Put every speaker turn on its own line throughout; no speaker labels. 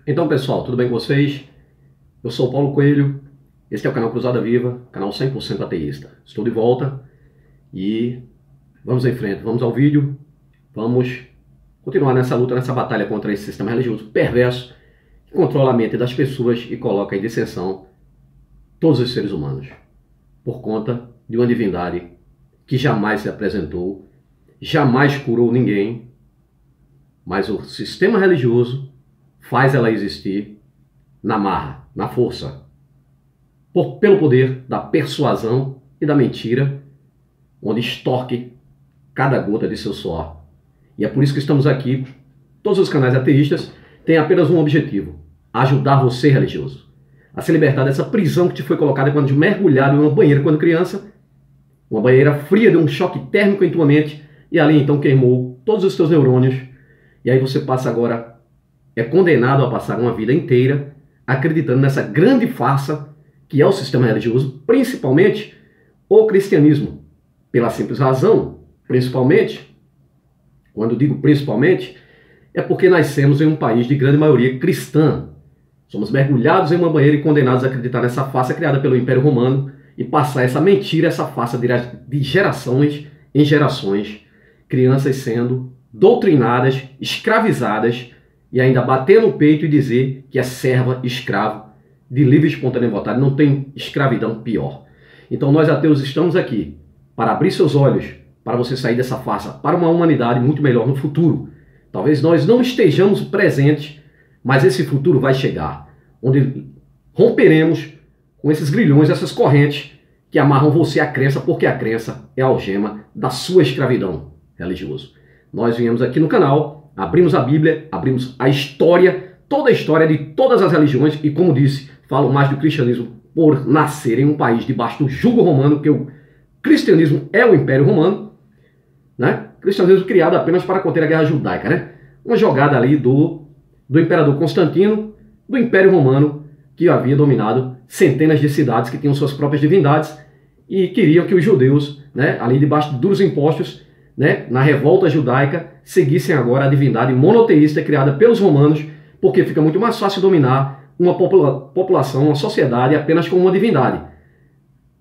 Então, pessoal, tudo bem com vocês? Eu sou o Paulo Coelho, este é o canal Cruzada Viva, canal 100% ateísta. Estou de volta e vamos em frente, vamos ao vídeo, vamos continuar nessa luta, nessa batalha contra esse sistema religioso perverso que controla a mente das pessoas e coloca em dissensão todos os seres humanos, por conta de uma divindade que jamais se apresentou, jamais curou ninguém, mas o sistema religioso faz ela existir na marra, na força, pelo poder da persuasão e da mentira, onde extorque cada gota de seu suor. E é por isso que estamos aqui. Todos os canais ateístas têm apenas um objetivo: ajudar você, religioso, a se libertar dessa prisão que te foi colocada quando mergulhado em uma banheira quando criança, uma banheira fria de um choque térmico em tua mente, e ali então queimou todos os teus neurônios, e aí você passa agora, é condenado a passar uma vida inteira acreditando nessa grande farsa que é o sistema religioso, principalmente o cristianismo. Pela simples razão, principalmente, quando digo principalmente, é porque nascemos em um país de grande maioria cristã. Somos mergulhados em uma banheira e condenados a acreditar nessa farsa criada pelo Império Romano e passar essa mentira, essa farsa de gerações em gerações, crianças sendo doutrinadas, escravizadas, e ainda bater no peito e dizer que é serva, escravo, de livre e espontânea vontade. Não tem escravidão pior. Então nós ateus estamos aqui para abrir seus olhos, para você sair dessa farsa, para uma humanidade muito melhor no futuro. Talvez nós não estejamos presentes, mas esse futuro vai chegar, onde romperemos com esses grilhões, essas correntes que amarram você à crença, porque a crença é a algema da sua escravidão religiosa. Nós viemos aqui no canal, abrimos a Bíblia, abrimos a história, toda a história de todas as religiões, e como disse, falo mais do cristianismo por nascer em um país debaixo do jugo romano, porque o cristianismo é o Império Romano, né? Cristianismo criado apenas para conter a guerra judaica, né? Uma jogada ali do imperador Constantino, do Império Romano, que havia dominado centenas de cidades que tinham suas próprias divindades e queriam que os judeus, né, ali debaixo de duros impostos, né, na revolta judaica, seguissem agora a divindade monoteísta criada pelos romanos, porque fica muito mais fácil dominar uma população, uma sociedade apenas com uma divindade,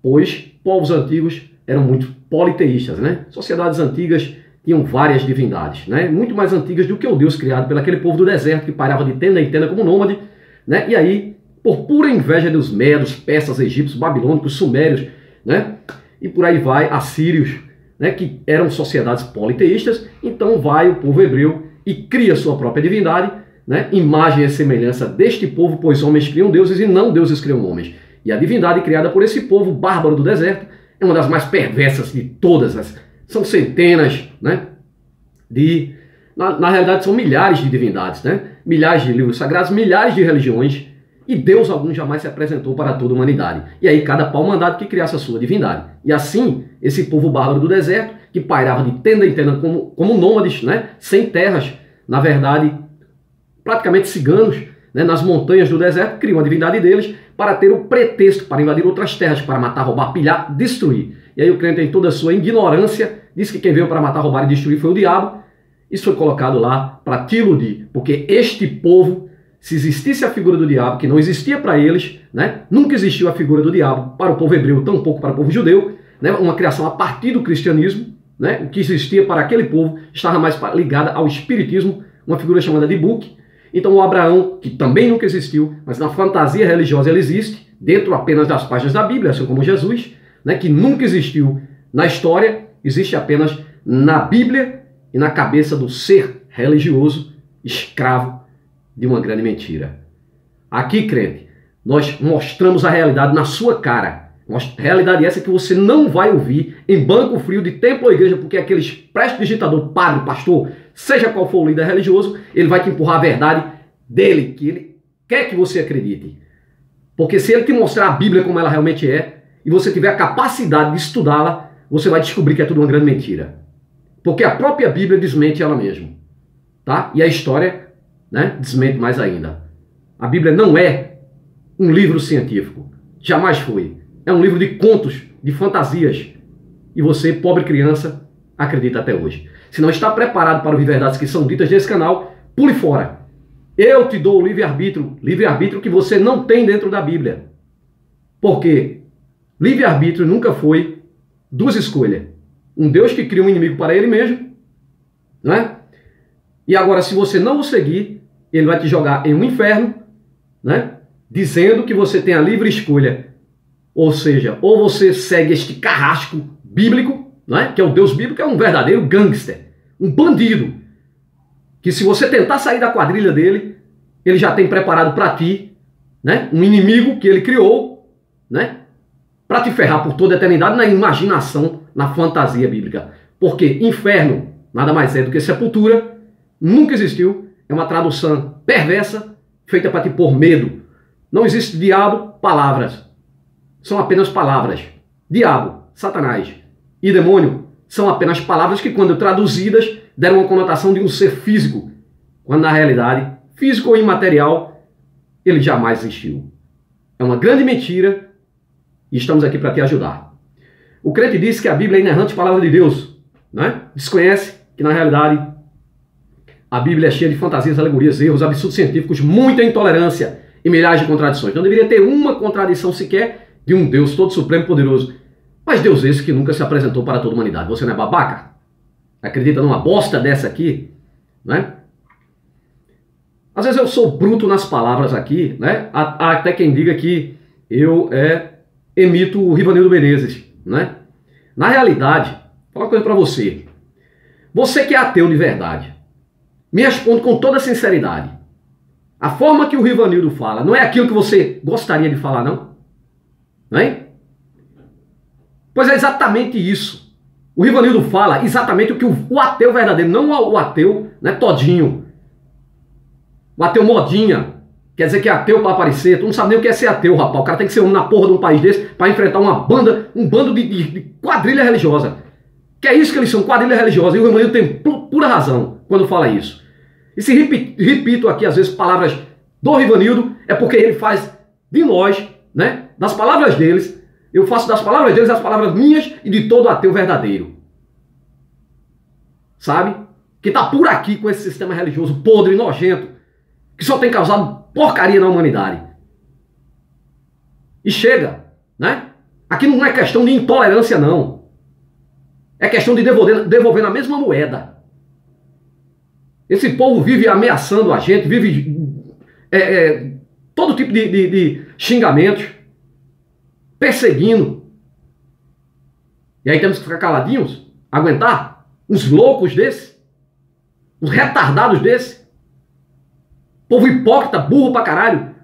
pois povos antigos eram muito politeístas, né? Sociedades antigas tinham várias divindades, né? Muito mais antigas do que o Deus criado pelo aquele povo do deserto que pairava de tenda em tenda como nômade, né? E aí, por pura inveja dos medos, persas, egípcios, babilônicos, sumérios, né? E por aí vai, assírios, né, que eram sociedades politeístas, então vai o povo hebreu e cria sua própria divindade, né, imagem e semelhança deste povo, pois homens criam deuses e não deuses criam homens. E a divindade criada por esse povo bárbaro do deserto é uma das mais perversas de todas. São centenas, né, na realidade são milhares de divindades, né, milhares de livros sagrados, milhares de religiões, e Deus algum jamais se apresentou para toda a humanidade. E aí cada pau mandado que criasse a sua divindade. E assim, esse povo bárbaro do deserto, que pairava de tenda em tenda como nômades, né, sem terras, na verdade, praticamente ciganos, né, nas montanhas do deserto, criam a divindade deles para ter o pretexto para invadir outras terras, para matar, roubar, pilhar, destruir. E aí o crente, em toda a sua ignorância, diz que quem veio para matar, roubar e destruir foi o diabo. Isso foi colocado lá para te iludir, porque este povo, se existisse a figura do diabo, que não existia para eles, né? Nunca existiu a figura do diabo para o povo hebreu, tampouco para o povo judeu, né? Uma criação a partir do cristianismo, né? O que existia para aquele povo estava mais ligada ao espiritismo, uma figura chamada de Buque. Então o Abraão, que também nunca existiu, mas na fantasia religiosa ele existe, dentro apenas das páginas da Bíblia, assim como Jesus, né? Que nunca existiu na história, existe apenas na Bíblia e na cabeça do ser religioso, escravo de uma grande mentira. Aqui, crente, nós mostramos a realidade na sua cara. Realidade essa que você não vai ouvir em banco frio de templo ou igreja, porque aqueles prestidigitador, padre, pastor, seja qual for o líder religioso, ele vai te empurrar a verdade dele, que ele quer que você acredite. Porque se ele te mostrar a Bíblia como ela realmente é, e você tiver a capacidade de estudá-la, você vai descobrir que é tudo uma grande mentira. Porque a própria Bíblia desmente ela mesma. Tá? E a história, né, desmente mais ainda. A Bíblia não é um livro científico. Jamais foi. É um livro de contos, de fantasias. E você, pobre criança, acredita até hoje. Se não está preparado para ouvir verdades que são ditas nesse canal, pule fora. Eu te dou o livre-arbítrio que você não tem dentro da Bíblia. Por quê? Livre-arbítrio nunca foi duas escolhas. Um Deus que cria um inimigo para ele mesmo, não é? E agora, se você não o seguir, ele vai te jogar em um inferno, né? Dizendo que você tem a livre escolha. Ou seja, ou você segue este carrasco bíblico, né? Que é o Deus bíblico, é um verdadeiro gangster, um bandido, que se você tentar sair da quadrilha dele, ele já tem preparado para ti, né? Um inimigo que ele criou, né? Para te ferrar por toda a eternidade na imaginação, na fantasia bíblica. Porque inferno nada mais é do que sepultura, nunca existiu, é uma tradução perversa, feita para te pôr medo. Não existe diabo, palavras. São apenas palavras. Diabo, Satanás e demônio são apenas palavras que, quando traduzidas, deram uma conotação de um ser físico, quando na realidade, físico ou imaterial, ele jamais existiu. É uma grande mentira e estamos aqui para te ajudar. O crente diz que a Bíblia é inerrante palavra de Deus, né? Desconhece que, na realidade, a Bíblia é cheia de fantasias, alegorias, erros, absurdos científicos, muita intolerância e milhares de contradições. Não deveria ter uma contradição sequer de um Deus todo supremo e poderoso. Mas Deus esse que nunca se apresentou para toda a humanidade. Você não é babaca? Acredita numa bosta dessa aqui? Né? Às vezes eu sou bruto nas palavras aqui, né? Há até quem diga que eu emito o Rivanildo Menezes, né? Na realidade, vou falar uma coisa para você. Você que é ateu de verdade, me responde com toda sinceridade. A forma que o Rivanildo fala não é aquilo que você gostaria de falar, não? Não é? Pois é exatamente isso. O Rivanildo fala exatamente o que o ateu verdadeiro, não o ateu, né, todinho. O ateu modinha. Quer dizer que é ateu para aparecer. Tu não sabe nem o que é ser ateu, rapaz. O cara tem que ser um na porra de um país desse para enfrentar um bando de quadrilha religiosa. Que é isso que eles são, quadrilha religiosa. E o Rivanildo tem pura razão quando fala isso. E se repito aqui, às vezes, palavras do Rivanildo, é porque ele faz de nós, né, das palavras deles, eu faço das palavras deles as palavras minhas e de todo ateu verdadeiro. Sabe? Que tá por aqui com esse sistema religioso podre e nojento, que só tem causado porcaria na humanidade. E chega, né? Aqui não é questão de intolerância, não. É questão de devolver na mesma moeda. Esse povo vive ameaçando a gente, vive todo tipo de xingamentos, perseguindo. E aí temos que ficar caladinhos, aguentar uns loucos desses, uns retardados desses. Povo hipócrita, burro pra caralho.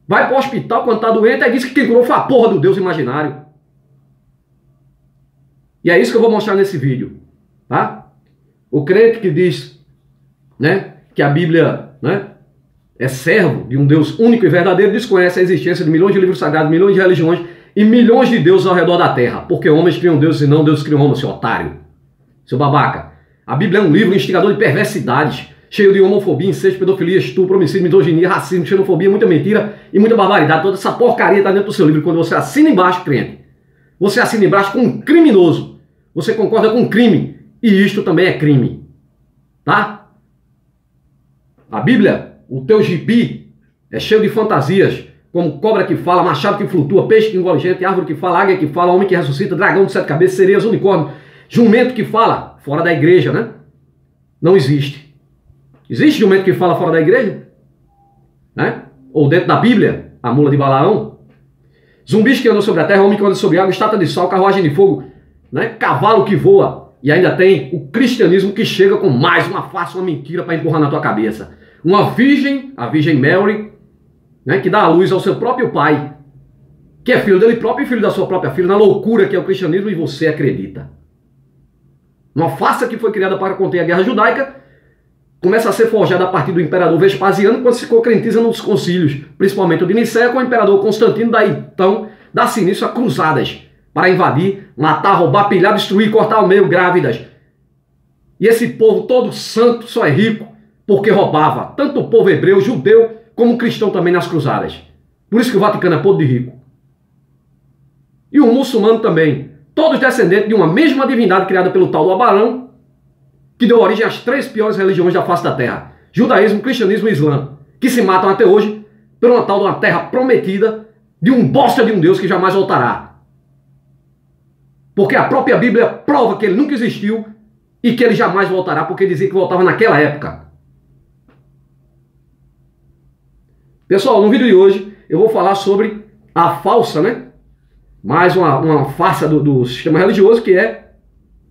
Vai pro hospital quando tá doente e diz que quem curou foi a porra do Deus imaginário. E é isso que eu vou mostrar nesse vídeo, tá? O crente que diz, né, que a Bíblia, né, é servo de um Deus único e verdadeiro, desconhece a existência de milhões de livros sagrados, milhões de religiões e milhões de deuses ao redor da terra. Porque homens criam deuses e não deuses criam homens, seu otário, seu babaca. A Bíblia é um livro instigador de perversidades, cheio de homofobia, incesto, pedofilia, estupro, homicídio, misoginia, racismo, xenofobia, muita mentira e muita barbaridade. Toda essa porcaria está dentro do seu livro. Quando você assina embaixo, crente, você assina embaixo com um criminoso. Você concorda com um crime. E isto também é crime. Tá? A Bíblia, o teu gibi, é cheio de fantasias, como cobra que fala, machado que flutua, peixe que engole gente, árvore que fala, águia que fala, homem que ressuscita, dragão de 7 cabeças, sereias, unicórnio, jumento que fala, fora da igreja, né? Não existe. Existe jumento que fala fora da igreja? Né? Ou dentro da Bíblia, a mula de Balaão? Zumbis que andam sobre a terra, homem que anda sobre água, estátua de sal, carruagem de fogo, né? Cavalo que voa. E ainda tem o cristianismo que chega com mais uma farsa, uma mentira para empurrar na tua cabeça. Uma virgem, a Virgem Mary, né, que dá a luz ao seu próprio pai, que é filho dele próprio e filho da sua própria filha, na loucura que é o cristianismo, e você acredita. Uma farsa que foi criada para conter a guerra judaica, começa a ser forjada a partir do imperador Vespasiano, quando se concretiza nos concílios, principalmente o de Nicéia, com o imperador Constantino. Daí então dá-se início a cruzadas para invadir, matar, roubar, pilhar, destruir, cortar ao meio grávidas. E esse povo todo santo só é rico porque roubava, tanto o povo hebreu, judeu, como cristão também nas cruzadas. Por isso que o Vaticano é podre de rico. E o muçulmano também, todos descendentes de uma mesma divindade criada pelo tal do Abraão, que deu origem às 3 piores religiões da face da terra. judaísmo, cristianismo e islã, que se matam até hoje por uma tal de uma terra prometida de um bosta de um Deus que jamais voltará. Porque a própria Bíblia prova que ele nunca existiu e que ele jamais voltará, porque dizia que voltava naquela época. Pessoal, no vídeo de hoje eu vou falar sobre a falsa, mais uma farsa do sistema religioso, que é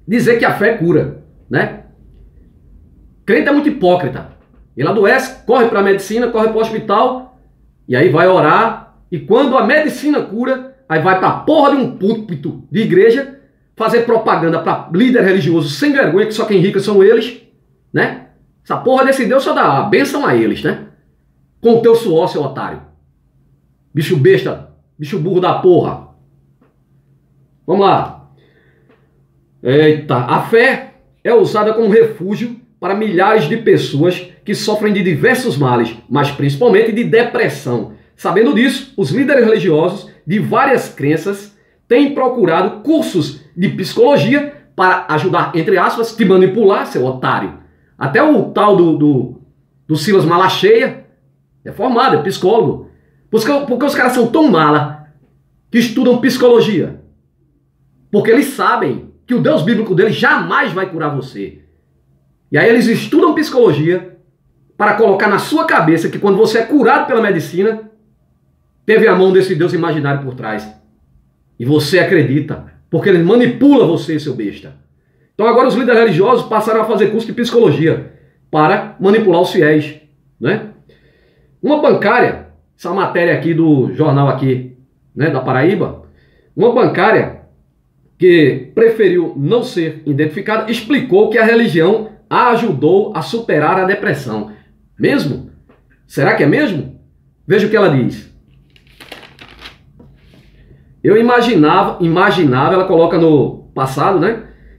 dizer que a fé cura, Crente é muito hipócrita. Ele adoece, corre para a medicina, corre para o hospital, e aí vai orar, e quando a medicina cura, aí vai para a porra de um púlpito de igreja fazer propaganda para líder religioso sem vergonha, que só quem rica são eles, Essa porra desse Deus só dá a bênção a eles, Com o teu suor, seu otário. Bicho besta, bicho burro da porra. Vamos lá. Eita, a fé é usada como refúgio para milhares de pessoas que sofrem de diversos males, mas principalmente de depressão. Sabendo disso, os líderes religiosos de várias crenças têm procurado cursos de psicologia para ajudar, entre aspas, te manipular, seu otário. Até o tal do Silas Malacheia é formado, é psicólogo. Porque os caras são tão mala que estudam psicologia. Porque eles sabem que o Deus bíblico deles jamais vai curar você. E aí eles estudam psicologia para colocar na sua cabeça que quando você é curado pela medicina, teve a mão desse Deus imaginário por trás. E você acredita, porque ele manipula você, seu besta. Então agora os líderes religiosos passaram a fazer curso de psicologia para manipular os fiéis, Uma bancária, essa matéria aqui do jornal aqui, da Paraíba, uma bancária que preferiu não ser identificada, explicou que a religião a ajudou a superar a depressão. Mesmo? Será que é mesmo? Veja o que ela diz. Eu imaginava, ela coloca no passado,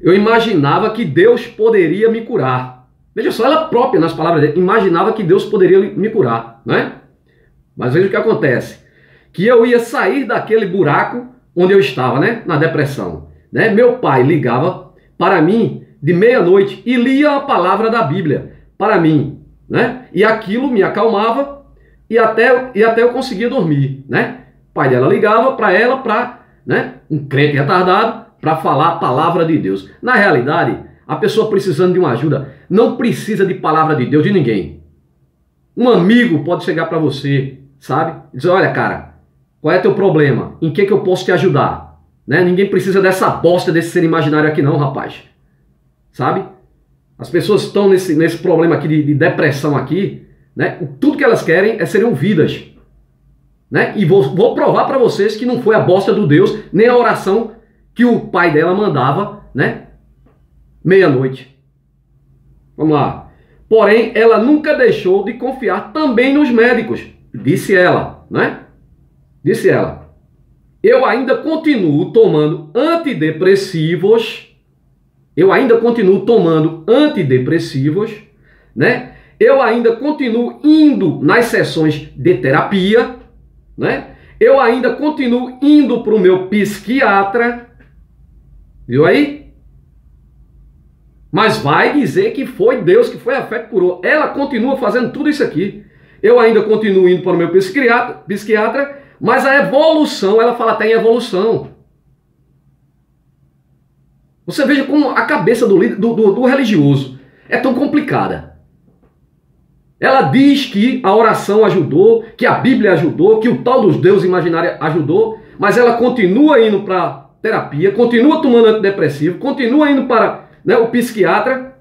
Eu imaginava que Deus poderia me curar. Veja só, ela própria, nas palavras dele, imaginava que Deus poderia me curar, Mas veja o que acontece. Que eu ia sair daquele buraco onde eu estava, na depressão. Meu pai ligava para mim de meia-noite e lia a palavra da Bíblia para mim, E aquilo me acalmava e até eu conseguia dormir, O pai dela ligava para ela, um crente retardado, para falar a palavra de Deus. Na realidade, a pessoa precisando de uma ajuda não precisa de palavra de Deus de ninguém. Um amigo pode chegar para você, sabe? E dizer, olha, cara, qual é teu problema? Em que eu posso te ajudar? Ninguém precisa dessa bosta desse ser imaginário aqui não, rapaz. Sabe? As pessoas estão nesse problema aqui de depressão aqui, Tudo que elas querem é serem ouvidas. E vou provar para vocês que não foi a bosta do Deus, nem a oração que o pai dela mandava, meia-noite. Vamos lá. Porém, ela nunca deixou de confiar também nos médicos. Disse ela, Disse ela. Eu ainda continuo tomando antidepressivos. Eu ainda continuo indo nas sessões de terapia, Eu ainda continuo indo para o meu psiquiatra. Viu aí? Mas vai dizer que foi Deus, que foi a fé que curou. Ela continua fazendo tudo isso aqui. Eu ainda continuo indo para o meu psiquiatra, mas a evolução, ela fala até em evolução. Você veja como a cabeça do religioso é tão complicada. Ela diz que a oração ajudou, que a Bíblia ajudou, que o tal dos Deus imaginário ajudou, mas ela continua indo para terapia, continua tomando antidepressivo, continua indo para o psiquiatra,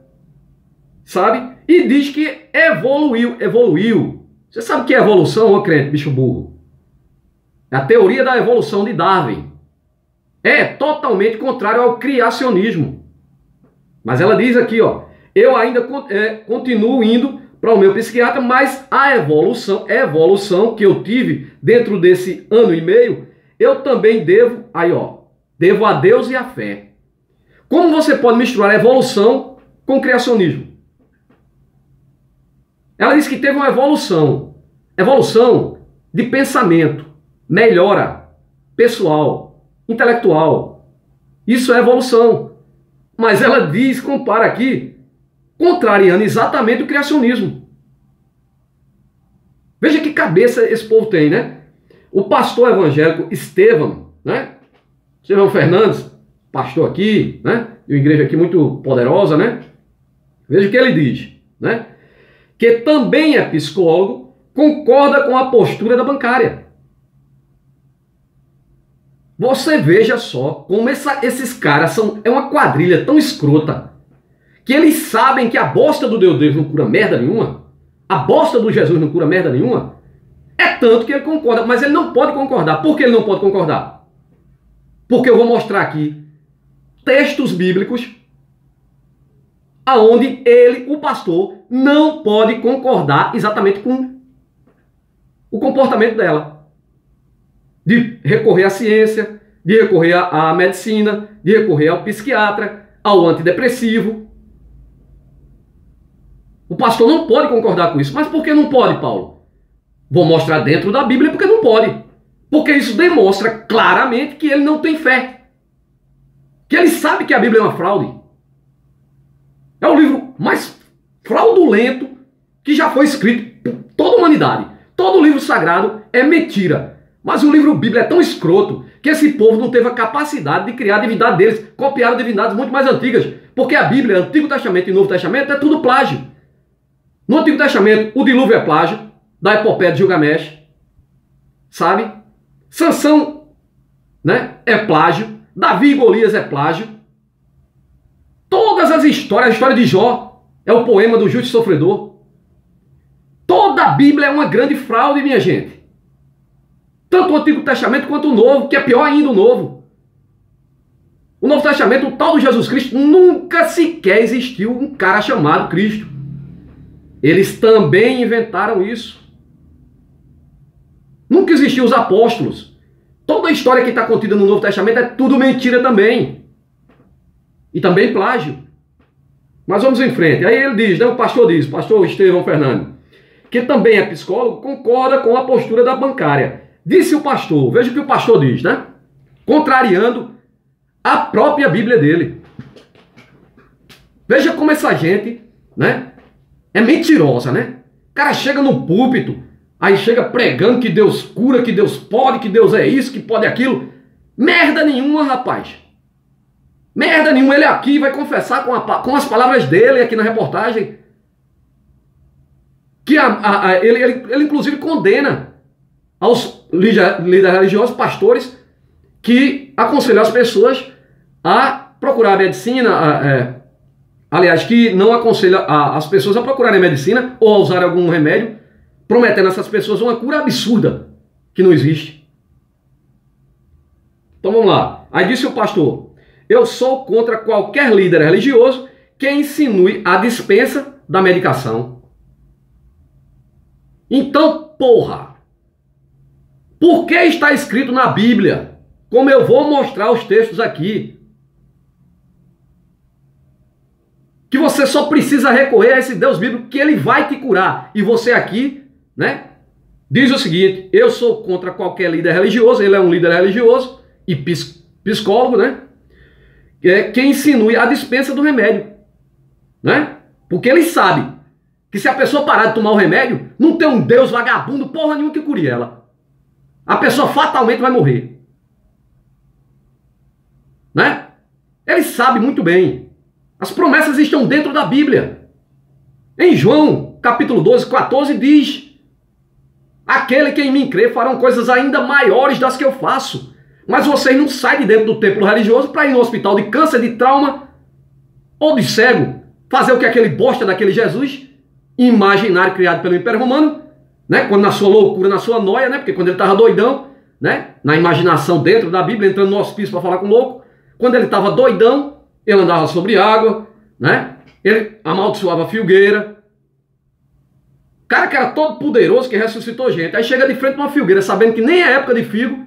sabe? E diz que evoluiu. Você sabe o que é evolução, ô crente, bicho burro? É a teoria da evolução de Darwin. É totalmente contrário ao criacionismo. Mas ela diz aqui, eu ainda continuo indo para o meu psiquiatra, mas a evolução que eu tive dentro desse ano e meio, eu também devo a Deus e a fé. Como você pode misturar evolução com criacionismo? Ela diz que teve uma evolução de pensamento, melhora pessoal, intelectual. Isso é evolução. Mas ela compara aqui, contrariando exatamente o criacionismo. Veja que cabeça esse povo tem, né? O pastor evangélico Estevão, né? Estevão Fernandes, pastor aqui, né? De uma igreja aqui muito poderosa, né? Veja o que ele diz, né? Que também é psicólogo, concorda com a postura da bancária. Você veja só como esses caras é uma quadrilha tão escrota que eles sabem que a bosta do Deus não cura merda nenhuma, a bosta do Jesus não cura merda nenhuma, é tanto que ele concorda, mas ele não pode concordar. Por que ele não pode concordar? Porque eu vou mostrar aqui textos bíblicos aonde ele, o pastor, não pode concordar exatamente com o comportamento dela. De recorrer à ciência, de recorrer à medicina, de recorrer ao psiquiatra, ao antidepressivo. O pastor não pode concordar com isso. Mas por que não pode, Paulo? Vou mostrar dentro da Bíblia porque não pode. Porque isso demonstra claramente que ele não tem fé. Que ele sabe que a Bíblia é uma fraude. É o livro mais fraudulento que já foi escrito por toda a humanidade. Todo livro sagrado é mentira. Mas o livro Bíblia é tão escroto que esse povo não teve a capacidade de criar a divindade deles. Copiaram divindades muito mais antigas. Porque a Bíblia, Antigo Testamento e Novo Testamento, é tudo plágio. No Antigo Testamento, o dilúvio é plágio da epopeia de Gilgamesh. Sabe? Sansão, né, é plágio. Davi e Golias é plágio. Todas as histórias, a história de Jó é o poema do justo sofredor. Toda a Bíblia é uma grande fraude, minha gente. Tanto o Antigo Testamento quanto o Novo, que é pior ainda o Novo. O Novo Testamento, o tal de Jesus Cristo, nunca sequer existiu um cara chamado Cristo. Eles também inventaram isso. Nunca existiu os apóstolos. Toda a história que está contida no Novo Testamento é tudo mentira também. E também plágio. Mas vamos em frente. Aí ele diz, né, o pastor Estevão Fernandes, que também é psicólogo, concorda com a postura da bancária. Disse o pastor, veja o que o pastor diz, né? Contrariando a própria Bíblia dele. Veja como essa gente, né, é mentirosa, né? O cara chega no púlpito, aí chega pregando que Deus cura, que Deus pode, que Deus é isso, que pode aquilo. Merda nenhuma, rapaz. Merda nenhuma. Ele aqui vai confessar com as palavras dele aqui na reportagem. Que ele inclusive condena aos líderes religiosos, pastores, que aconselham as pessoas a procurar a medicina, aliás, que não aconselha as pessoas a procurarem medicina ou a usar algum remédio, prometendo a essas pessoas uma cura absurda, que não existe. Então vamos lá. Aí disse o pastor, eu sou contra qualquer líder religioso que insinue a dispensa da medicação. Então, porra, por que está escrito na Bíblia, como eu vou mostrar os textos aqui, que você só precisa recorrer a esse Deus bíblico que ele vai te curar. E você aqui, né, diz o seguinte, eu sou contra qualquer líder religioso, ele é um líder religioso e psicólogo, né, que insinue a dispensa do remédio, né, porque ele sabe que se a pessoa parar de tomar o remédio, não tem um Deus vagabundo, porra nenhuma que cure ela. A pessoa fatalmente vai morrer. Né? Ele sabe muito bem. As promessas estão dentro da Bíblia. Em João, capítulo 12, 14, diz: aquele que em mim crê farão coisas ainda maiores das que eu faço. Mas vocês não saem de dentro do templo religioso para ir no hospital de câncer, de trauma ou de cego, fazer o que aquele bosta daquele Jesus imaginário criado pelo Império Romano, né? Quando na sua loucura, na sua noia, né? Porque quando ele estava doidão, né? Na imaginação dentro da Bíblia, entrando no hospício para falar com o louco, quando ele estava doidão, ele andava sobre água, né? Ele amaldiçoava a figueira. Cara que era todo poderoso, que ressuscitou gente. Aí chega de frente a uma figueira, sabendo que nem é época de figo,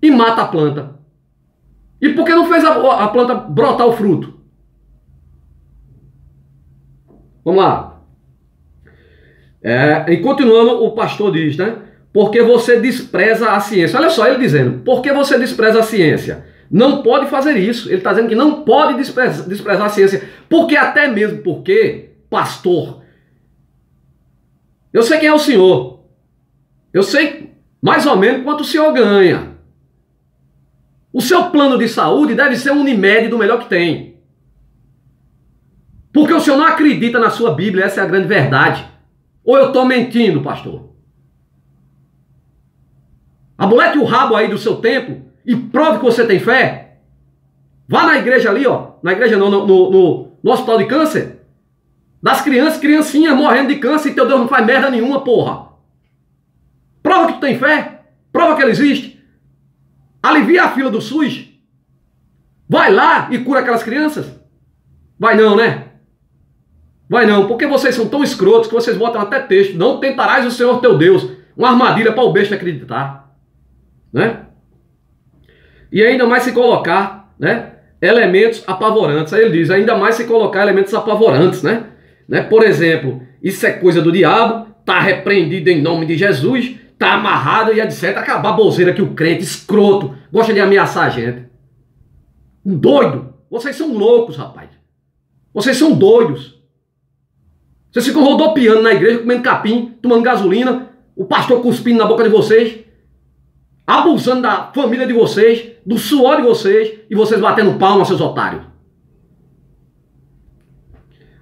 e mata a planta. E por que não fez a planta brotar o fruto? Vamos lá. E continuando, o pastor diz, né? Porque você despreza a ciência. Olha só ele dizendo, porque você despreza a ciência? Não pode fazer isso. Ele está dizendo que não pode desprezar a ciência. Porque até mesmo porque, pastor, eu sei quem é o senhor. Eu sei mais ou menos quanto o senhor ganha. O seu plano de saúde deve ser um Unimed do melhor que tem. Porque o senhor não acredita na sua Bíblia, essa é a grande verdade. Ou eu estou mentindo, pastor? Abulete o rabo aí do seu templo e prove que você tem fé. Vá na igreja ali, ó. Na igreja não, no hospital de câncer. Das criancinhas morrendo de câncer e teu Deus não faz merda nenhuma, porra. Prova que tu tem fé. Prova que ele existe. Alivia a fila do SUS. Vai lá e cura aquelas crianças. Vai não, né? Vai não, porque vocês são tão escrotos que vocês botam até texto. Não tentarás o Senhor teu Deus. Uma armadilha para o besta acreditar. Né? E ainda mais se colocar, né, elementos apavorantes. Aí ele diz, ainda mais se colocar elementos apavorantes, né? Por exemplo, isso é coisa do diabo, tá repreendido em nome de Jesus, tá amarrado e etc. Aquela baboseira que o crente escroto gosta de ameaçar a gente. Doido. Vocês são loucos, rapaz. Vocês são doidos. Vocês ficam rodopiando na igreja, comendo capim, tomando gasolina, o pastor cuspindo na boca de vocês, abusando da família de vocês, do suor de vocês, e vocês batendo palma, seus otários.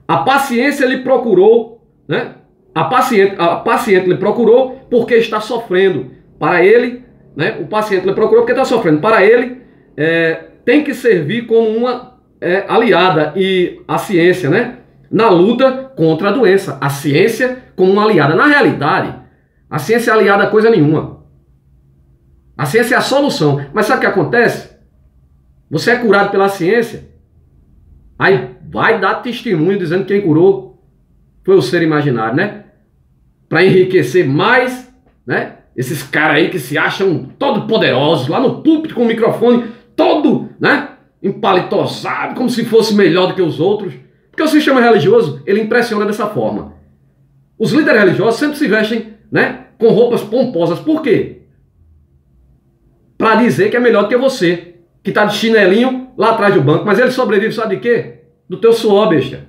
A paciência lhe procurou, né? A paciente lhe procurou porque está sofrendo. Para ele, né? O paciente lhe procurou porque está sofrendo. Para ele, tem que servir como uma aliada, e a ciência, né? Na luta contra a doença. A ciência como uma aliada. Na realidade, a ciência é aliada a coisa nenhuma. A ciência é a solução. Mas sabe o que acontece? Você é curado pela ciência, aí vai dar testemunho dizendo que quem curou foi o ser imaginário, né? Para enriquecer mais, né? Esses caras aí que se acham todo poderosos, lá no púlpito com o microfone todo, né? Empalitosado, como se fosse melhor do que os outros. Porque o sistema religioso, ele impressiona dessa forma. Os líderes religiosos sempre se vestem, né, com roupas pomposas. Por quê? Para dizer que é melhor do que você, que está de chinelinho lá atrás do banco. Mas ele sobrevive, sabe de quê? Do teu suor, besta.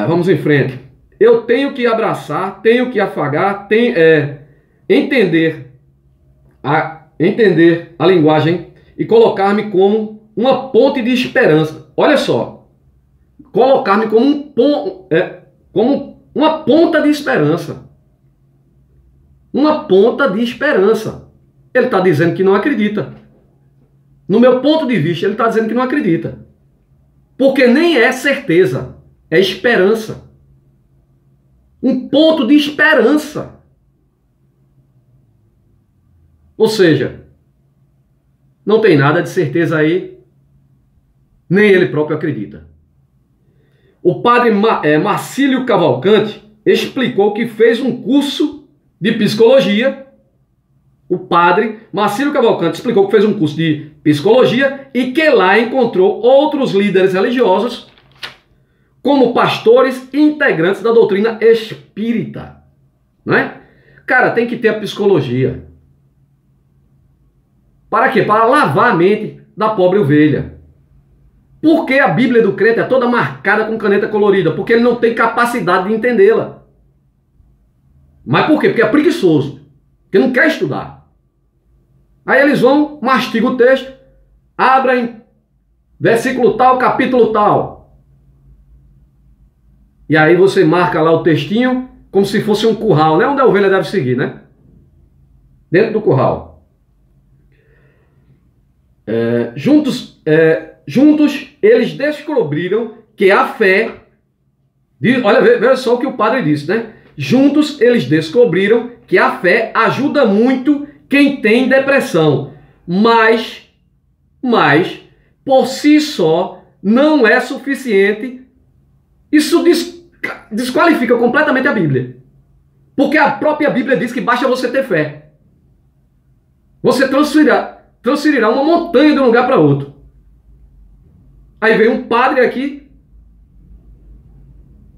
Vamos em frente. Eu tenho que abraçar, tenho que afagar, entender a linguagem e colocar-me como uma ponte de esperança. Olha só. Colocar-me como como uma ponta de esperança. Uma ponta de esperança. Ele está dizendo que não acredita. No meu ponto de vista, ele está dizendo que não acredita. Porque nem é certeza, é esperança. Um ponto de esperança. Ou seja, não tem nada de certeza aí, nem ele próprio acredita. O padre Marcílio Cavalcante explicou que fez um curso de psicologia. O padre Marcílio Cavalcante explicou que fez um curso de psicologia e que lá encontrou outros líderes religiosos como pastores e integrantes da doutrina espírita. Não é? Cara, tem que ter a psicologia. Para quê? Para lavar a mente da pobre ovelha. Por que a Bíblia do crente é toda marcada com caneta colorida? Porque ele não tem capacidade de entendê-la. Mas por quê? Porque é preguiçoso. Porque não quer estudar. Aí eles vão, mastigam o texto, abrem versículo tal, capítulo tal. E aí você marca lá o textinho como se fosse um curral, né? Onde a ovelha deve seguir, né? Dentro do curral. Juntos eles descobriram que a fé... Olha, veja só o que o padre disse, né? Juntos eles descobriram que a fé ajuda muito quem tem depressão, mas por si só não é suficiente. Isso desqualifica completamente a Bíblia. Porque a própria Bíblia diz que basta você ter fé. Você transferirá uma montanha de um lugar para outro. Aí vem um padre aqui.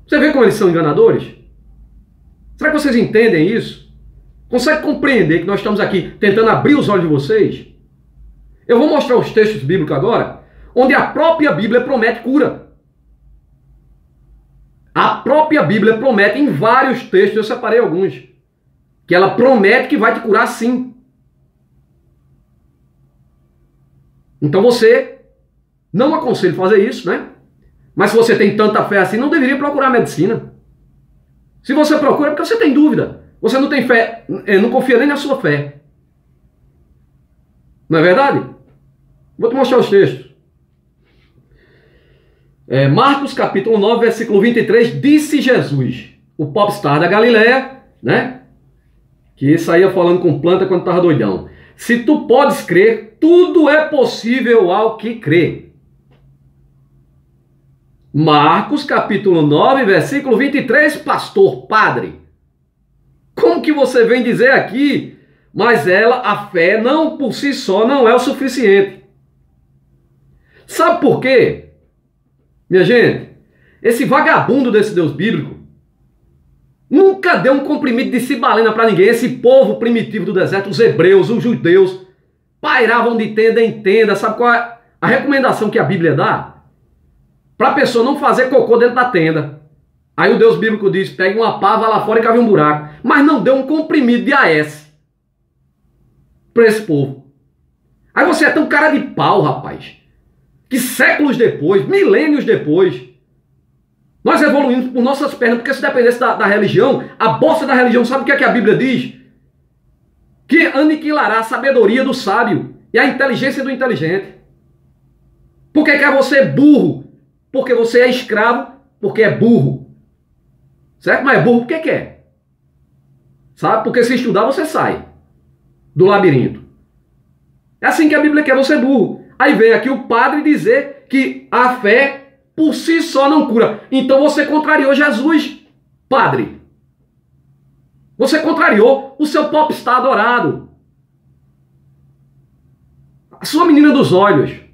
Você vê como eles são enganadores? Será que vocês entendem isso? Consegue compreender que nós estamos aqui tentando abrir os olhos de vocês? Eu vou mostrar os textos bíblicos agora, onde a própria Bíblia promete cura. A própria Bíblia promete em vários textos, eu separei alguns, que ela promete que vai te curar sim. Então você, não aconselho fazer isso, né? Mas se você tem tanta fé assim, não deveria procurar medicina. Se você procura, é porque você tem dúvida. Você não tem fé, não confia nem na sua fé. Não é verdade? Vou te mostrar os textos. Marcos capítulo 9, versículo 23, disse Jesus, o popstar da Galileia, né? Que saía falando com planta quando estava doidão. Se tu podes crer, tudo é possível ao que crê. Marcos capítulo 9, versículo 23, pastor, padre. Como que você vem dizer aqui? Mas a fé não por si só não é o suficiente. Sabe por quê? Minha gente, esse vagabundo desse Deus bíblico nunca deu um comprimido de cibalena para ninguém. Esse povo primitivo do deserto, os hebreus, os judeus, pairavam de tenda em tenda. Sabe qual é a recomendação que a Bíblia dá? Para a pessoa não fazer cocô dentro da tenda. Aí o Deus bíblico diz, pegue uma pá, vá lá fora e cave um buraco. Mas não deu um comprimido de AS para esse povo. Aí você é tão cara de pau, rapaz, que séculos depois, milênios depois, nós evoluímos por nossas pernas, porque se dependesse da religião, a bosta da religião, sabe o que é que a Bíblia diz? Que aniquilará a sabedoria do sábio e a inteligência do inteligente. Por que quer você burro? Porque você é escravo, porque é burro. Certo? Mas é burro porque quer. Sabe? Porque se estudar você sai do labirinto. É assim que a Bíblia quer você burro. Aí vem aqui o padre dizer que a fé por si só não cura. Então você contrariou Jesus, padre. Você contrariou o seu popstar adorado. A sua menina dos olhos.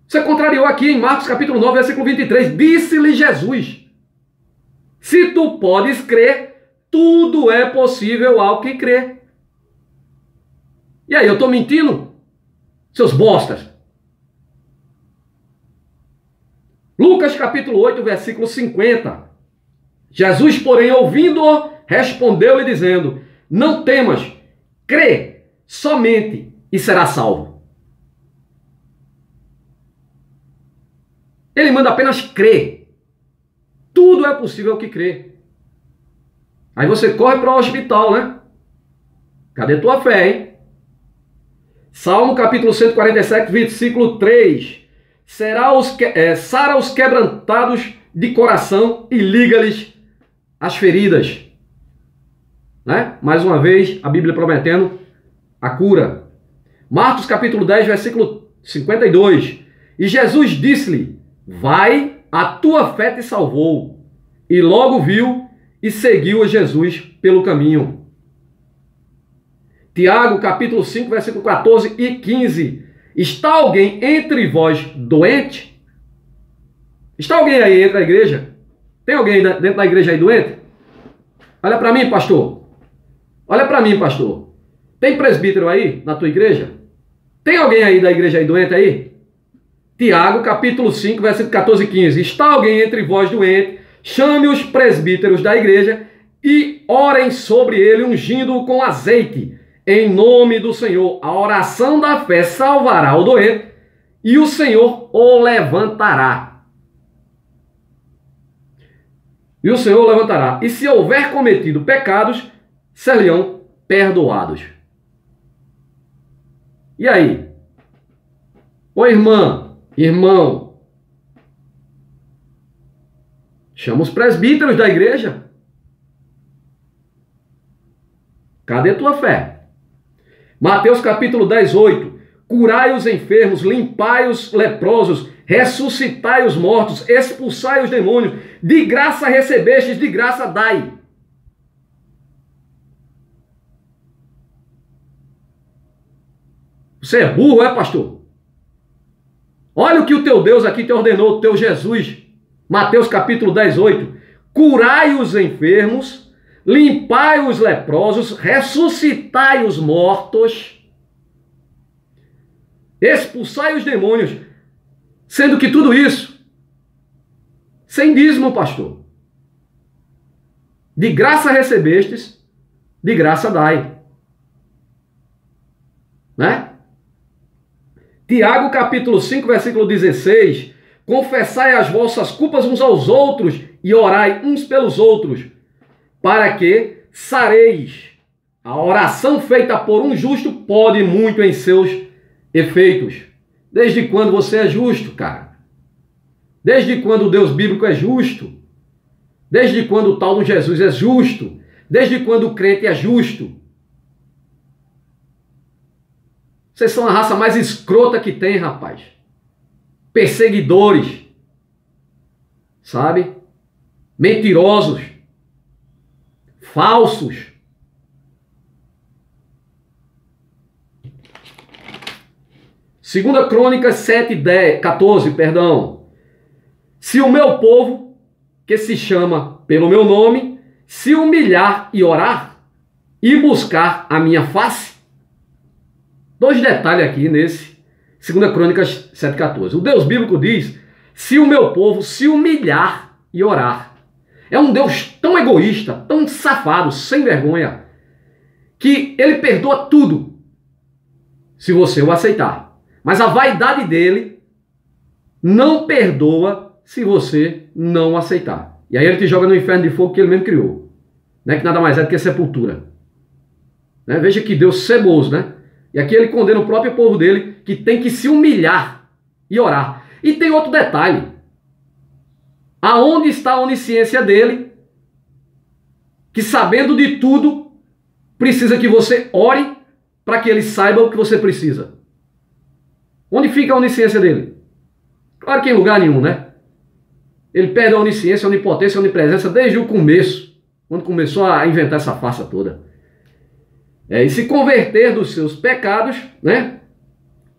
Você contrariou aqui em Marcos capítulo 9, versículo 23. Disse-lhe Jesus, se tu podes crer, tudo é possível ao que crê. E aí, eu estou mentindo? Seus bostas. Lucas capítulo 8, versículo 50. Jesus, porém, ouvindo-o, respondeu-lhe dizendo, não temas, crê somente e será salvo. Ele manda apenas crer. Tudo é possível ao que crê. Aí você corre para o hospital, né? Cadê tua fé, hein? Salmo capítulo 147, versículo 3. Sara os quebrantados de coração e liga-lhes as feridas. Né? Mais uma vez, a Bíblia prometendo a cura. Marcos capítulo 10, versículo 52. E Jesus disse-lhe, vai, a tua fé te salvou. E logo viu e seguiu a Jesus pelo caminho. Tiago, capítulo 5, versículo 14 e 15. Está alguém entre vós doente? Está alguém aí dentro da igreja? Tem alguém dentro da igreja aí doente? Olha para mim, pastor. Olha para mim, pastor. Tem presbítero aí na tua igreja? Tem alguém aí da igreja aí doente aí? Tiago, capítulo 5, versículo 14 e 15. Está alguém entre vós doente? Chame os presbíteros da igreja e orem sobre ele, ungindo-o com azeite. Em nome do Senhor, a oração da fé salvará o doente e o Senhor o levantará. E o Senhor o levantará. E se houver cometido pecados, serão perdoados. E aí? Ô irmã, irmão, chama os presbíteros da igreja. Cadê tua fé? Mateus capítulo 10, 8. Curai os enfermos, limpai os leprosos, ressuscitai os mortos, expulsai os demônios. De graça recebestes, de graça dai. Você é burro, é, pastor? Olha o que o teu Deus aqui te ordenou, o teu Jesus. Mateus capítulo 10, 8. Curai os enfermos, limpai os leprosos, ressuscitai os mortos, expulsai os demônios. Sendo que tudo isso, sem dízimo, pastor. De graça recebestes, de graça dai. Né? Tiago capítulo 5, versículo 16. Confessai as vossas culpas uns aos outros e orai uns pelos outros, para que sareis. A oração feita por um justo pode muito em seus efeitos. Desde quando você é justo, cara? Desde quando o Deus bíblico é justo? Desde quando o tal do Jesus é justo? Desde quando o crente é justo? Vocês são a raça mais escrota que tem, rapaz. Perseguidores. Sabe? Mentirosos. Falsos. Segunda Crônicas 7:14, perdão. Se o meu povo, que se chama pelo meu nome, se humilhar e orar, e buscar a minha face. Dois detalhes aqui nesse 2 Crônicas 7:14. O Deus bíblico diz, se o meu povo se humilhar e orar. É um Deus tão egoísta, tão safado, sem vergonha, que ele perdoa tudo, se você o aceitar. Mas a vaidade dele não perdoa se você não o aceitar. E aí ele te joga no inferno de fogo que ele mesmo criou. Né? Que nada mais é do que sepultura. Né? Veja que Deus ceboso, né? E aqui ele condena o próprio povo dele, que tem que se humilhar e orar. E tem outro detalhe. Aonde está a onisciência dele, que sabendo de tudo, precisa que você ore para que ele saiba o que você precisa. Onde fica a onisciência dele? Claro que em lugar nenhum, né? Ele perde a onisciência, a onipotência, a onipresença desde o começo, quando começou a inventar essa farsa toda. E se converter dos seus pecados, né?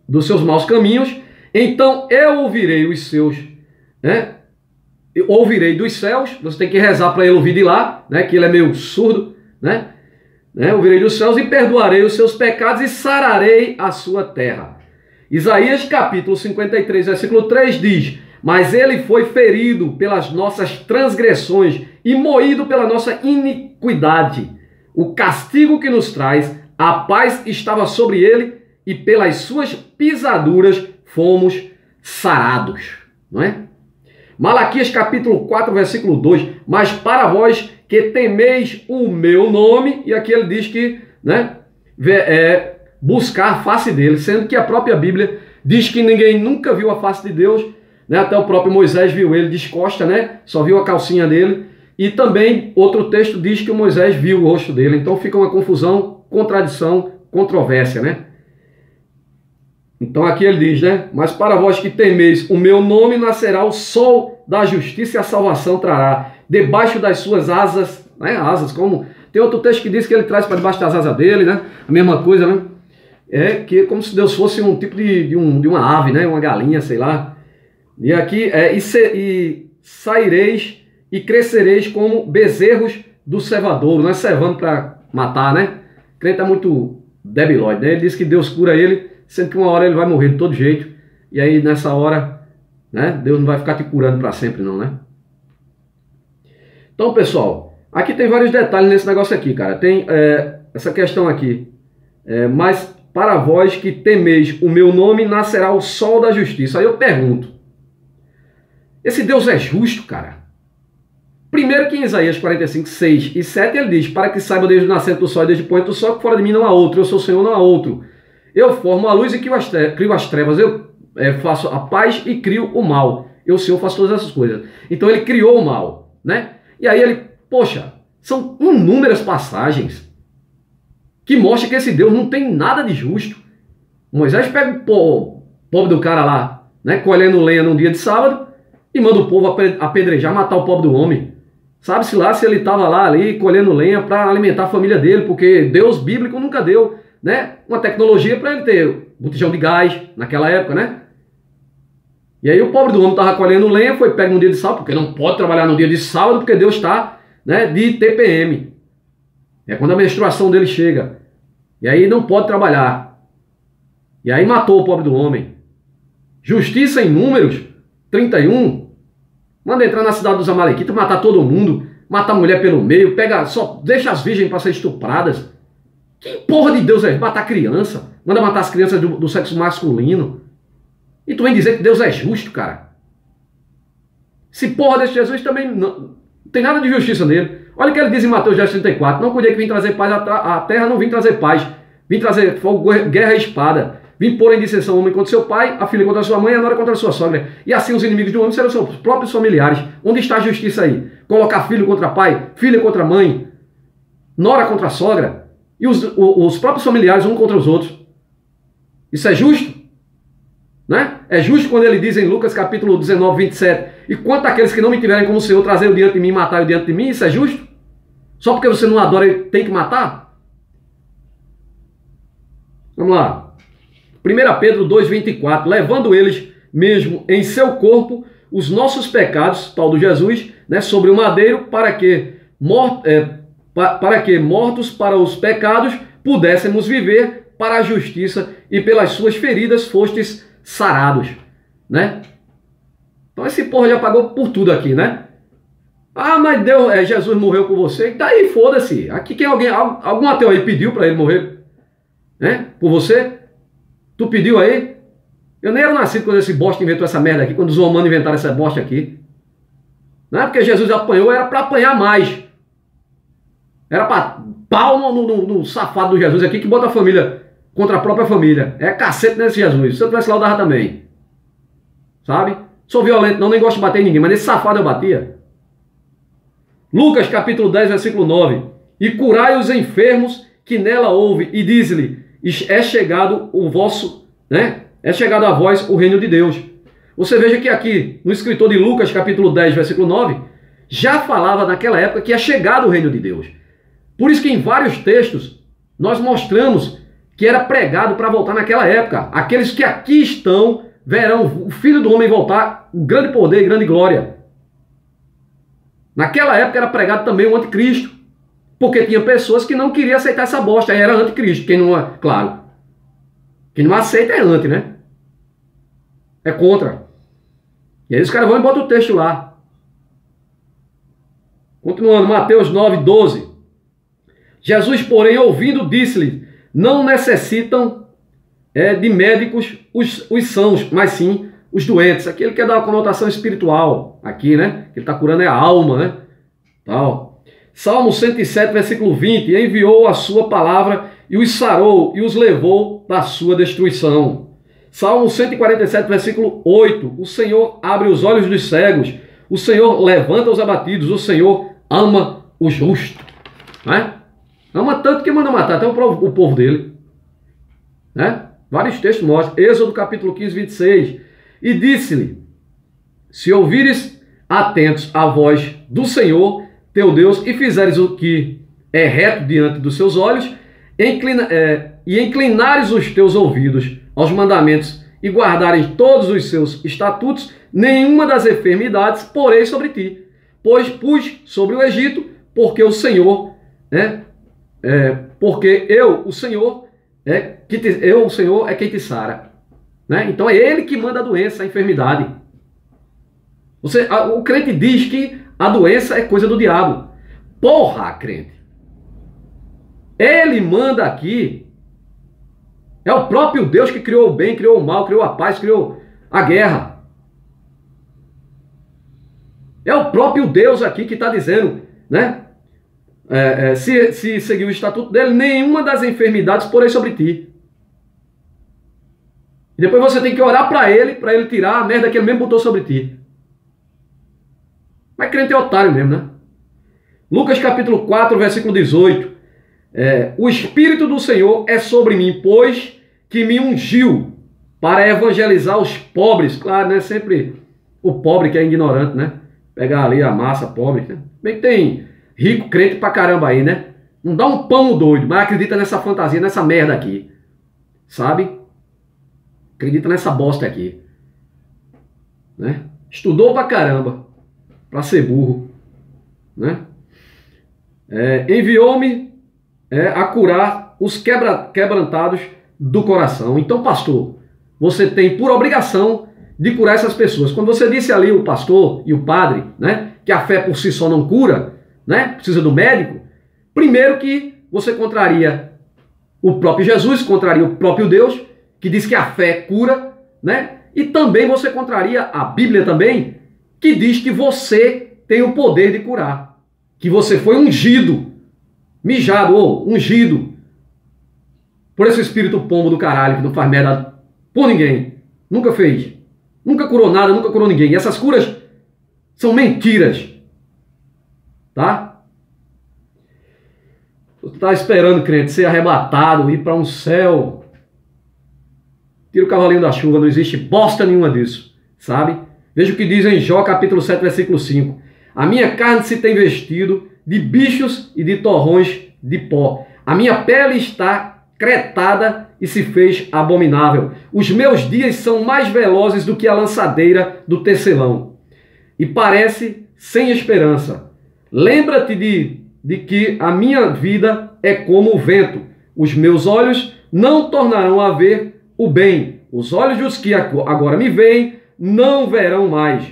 Dos seus maus caminhos, então eu ouvirei os seus, né? Eu ouvirei dos céus, você tem que rezar para ele ouvir de lá, né? Que ele é meio surdo, né? Ouvirei dos céus e perdoarei os seus pecados e sararei a sua terra. Isaías capítulo 53, versículo 3 diz, mas ele foi ferido pelas nossas transgressões e moído pela nossa iniquidade. O castigo que nos traz a paz estava sobre ele e pelas suas pisaduras fomos sarados. Não é? Malaquias capítulo 4, versículo 2, mas para vós que temeis o meu nome, e aqui ele diz que, né, buscar a face dele, sendo que a própria Bíblia diz que ninguém nunca viu a face de Deus, né? Até o próprio Moisés viu ele descosta, né? Só viu a calcinha dele. E também outro texto diz que o Moisés viu o rosto dele. Então fica uma confusão, contradição, controvérsia, né? Então aqui ele diz, né? Mas para vós que temeis o meu nome, nascerá o sol da justiça e a salvação trará. Debaixo das suas asas, né? Asas, como... Tem outro texto que diz que ele traz para debaixo das asas dele, né? A mesma coisa, né? É que como se Deus fosse um tipo de uma ave, né? Uma galinha, sei lá. E aqui e saireis e crescereis como bezerros do cevadouro, não é cevando para matar, né? O crente é muito debilóide, né? Ele diz que Deus cura ele, sendo que uma hora ele vai morrer de todo jeito. E aí nessa hora, né? Deus não vai ficar te curando para sempre não, né? Então, pessoal, aqui tem vários detalhes nesse negócio aqui, cara. Tem essa questão aqui. Mas para vós que temeis o meu nome, nascerá o sol da justiça. Aí eu pergunto, esse Deus é justo, cara? Primeiro que em Isaías 45, 6 e 7 ele diz, para que saiba desde o nascente do sol e desde o poente do sol, que fora de mim não há outro, eu sou o Senhor, não há outro. Eu formo a luz e crio as trevas, eu faço a paz e crio o mal. Eu, Senhor, faço todas essas coisas. Então ele criou o mal, né? E aí ele, poxa, são inúmeras passagens que mostram que esse Deus não tem nada de justo. Moisés pega o pobre do cara lá, né, colhendo lenha num dia de sábado e manda o povo apedrejar, matar o pobre do homem. Sabe-se lá se ele estava lá ali colhendo lenha para alimentar a família dele, porque Deus bíblico nunca deu, né, uma tecnologia para ele ter botijão de gás naquela época, né? E aí o pobre do homem estava colhendo lenha, foi pego no dia de sábado, porque não pode trabalhar no dia de sábado, porque Deus está, né, de TPM. É quando a menstruação dele chega. E aí não pode trabalhar. E aí matou o pobre do homem. Justiça em Números 31. Manda entrar na cidade dos Amalequitas, matar todo mundo. mata a mulher pelo meio, pega, só deixa as virgens para ser estupradas. Que porra de Deus é matar criança? Manda matar as crianças do sexo masculino. E tu vem dizer que Deus é justo, cara. Esse porra desse Jesus também não tem nada de justiça nele. Olha o que ele diz em Mateus 10:34. Não cuidei que vim trazer paz à terra, não vim trazer paz. Vim trazer fogo, guerra e espada. Vim pôr em dissensão o homem contra seu pai, a filha contra a sua mãe, a nora contra a sua sogra. E assim os inimigos do homem serão seus próprios familiares. Onde está a justiça aí? Colocar filho contra pai, filha contra mãe, nora contra a sogra. E os próprios familiares um contra os outros. Isso é justo? Né? É justo quando ele diz em Lucas capítulo 19:27, e quanto àqueles que não me tiverem como Senhor, trazer-o diante de mim e matar-o diante de mim, isso é justo? Só porque você não adora, ele tem que matar? Vamos lá. 1 Pedro 2:24, levando eles mesmo em seu corpo os nossos pecados, tal do Jesus, né, sobre o madeiro, para que mortos para os pecados pudéssemos viver para a justiça, e pelas suas feridas fostes sarados, né? Então esse porra já pagou por tudo aqui, né? Ah, mas Deus, Jesus morreu por você, e daí foda-se. Aqui quem algum ateu aí pediu para ele morrer, né? Por você? Tu pediu aí? Eu nem era nascido quando esse bosta inventou essa merda aqui, quando os romanos inventaram essa bosta aqui. Não é porque Jesus apanhou, era para apanhar mais. Era para pau no safado do Jesus aqui, que bota a família contra a própria família. É cacete nesse Jesus. Se eu tivesse lá, eu dava também. Sabe? Sou violento, não, nem gosto de bater em ninguém, mas nesse safado eu batia. Lucas capítulo 10, versículo 9. E curai os enfermos que nela houve, e diz-lhe, é chegado o vosso, né? É chegado a vós o reino de Deus. Você veja que aqui, no escritor de Lucas capítulo 10, versículo 9, já falava naquela época que é chegado o reino de Deus. Por isso que em vários textos nós mostramos que era pregado para voltar naquela época. Aqueles que aqui estão verão o Filho do Homem voltar, com grande poder e grande glória. Naquela época era pregado também o anticristo, porque tinha pessoas que não queriam aceitar essa bosta, aí era anticristo. Quem não, claro, quem não aceita é anti, né? É contra. E aí os caras vão e botam o texto lá. Continuando, Mateus 9:12. Jesus, porém, ouvindo, disse-lhe, não necessitam de médicos os sãos, mas sim os doentes. Aqui ele quer dar uma conotação espiritual, aqui, né? Que ele está curando é a alma, né? Tal. Salmo 107, versículo 20, enviou a sua palavra e os sarou e os levou da sua destruição. Salmo 147, versículo 8, o Senhor abre os olhos dos cegos, o Senhor levanta os abatidos, o Senhor ama o justo. Né? Ama tanto que manda matar até o povo dele. Né? Vários textos mostram. Êxodo capítulo 15, 26. E disse-lhe, se ouvires atentos à voz do Senhor, teu Deus, e fizeres o que é reto diante dos seus olhos, e inclinares os teus ouvidos aos mandamentos e guardares todos os seus estatutos, nenhuma das enfermidades porei sobre ti, pois pus sobre o Egito, porque o Senhor, porque eu, o Senhor, o Senhor é quem te sara. Né? Então é Ele que manda a doença, a enfermidade. O crente diz que a doença é coisa do diabo. Porra, crente! Ele manda aqui. É o próprio Deus que criou o bem, criou o mal, criou a paz, criou a guerra. É o próprio Deus aqui que está dizendo, né? Se seguir o estatuto dele, nenhuma das enfermidades porei sobre ti. E depois você tem que orar para ele tirar a merda que ele mesmo botou sobre ti. Mas crente é otário mesmo, né? Lucas capítulo 4, versículo 18. O Espírito do Senhor é sobre mim, pois que me ungiu para evangelizar os pobres. Claro, né? Sempre o pobre que é ignorante, né? Pegar ali a massa pobre. Né? Bem que tem rico crente pra caramba aí, né? Não dá um pão doido, mas acredita nessa fantasia, nessa merda aqui. Sabe? Acredita nessa bosta aqui. Né? Estudou pra caramba. Pra ser burro. Né? Enviou-me a curar os quebrantados do coração. Então, pastor, você tem por obrigação de curar essas pessoas. Quando você disse ali, o pastor e o padre, né, que a fé por si só não cura, né? Precisa do médico. Primeiro que você contraria o próprio Jesus, contraria o próprio Deus, que diz que a fé cura, né? E também você contraria a Bíblia também, que diz que você tem o poder de curar. Que você foi ungido, mijado ou ungido por esse espírito pombo do caralho que não faz merda por ninguém. Nunca fez. Nunca curou nada, nunca curou ninguém. E essas curas são mentiras. Tá? Tu tá esperando, crente, ser arrebatado, ir para um céu. Tira o cavalinho da chuva, não existe bosta nenhuma disso. Sabe? Veja o que diz em Jó, capítulo 7, versículo 5. A minha carne se tem vestido de bichos e de torrões de pó. A minha pele está cretada e se fez abominável. Os meus dias são mais velozes do que a lançadeira do tecelão. E parece sem esperança. Lembra-te de que a minha vida é como o vento. Os meus olhos não tornarão a ver o bem. Os olhos dos que agora me veem não verão mais.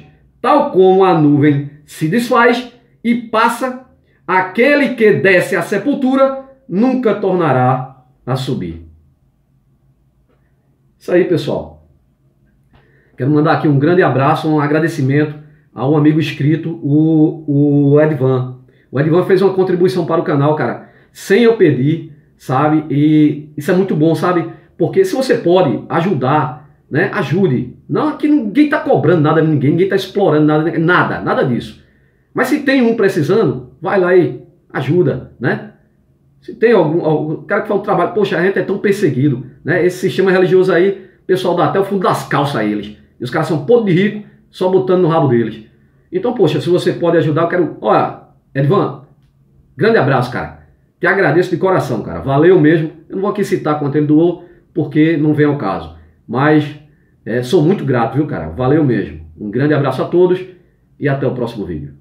Tal como a nuvem se desfaz e passa, aquele que desce à sepultura nunca tornará a subir. Isso aí, pessoal. Quero mandar aqui um grande abraço, um agradecimento a um amigo inscrito, o Edvan. O Edvan fez uma contribuição para o canal, cara, sem eu pedir, sabe? E isso é muito bom, sabe? Porque se você pode ajudar, né? Ajude. Não, aqui ninguém está cobrando nada de ninguém está explorando nada disso. Mas se tem um precisando, vai lá e ajuda, né? Se tem algum cara que fala o trabalho, poxa, a gente é tão perseguido, né? Esse sistema religioso aí, o pessoal dá até o fundo das calças a eles. E os caras são podres de rico, só botando no rabo deles. Então, poxa, se você pode ajudar, eu quero... Olha, Edvan, grande abraço, cara. Te agradeço de coração, cara. Valeu mesmo. Eu não vou aqui citar quanto ele doou, porque não vem ao caso. Mas sou muito grato, viu, cara? Valeu mesmo. Um grande abraço a todos e até o próximo vídeo.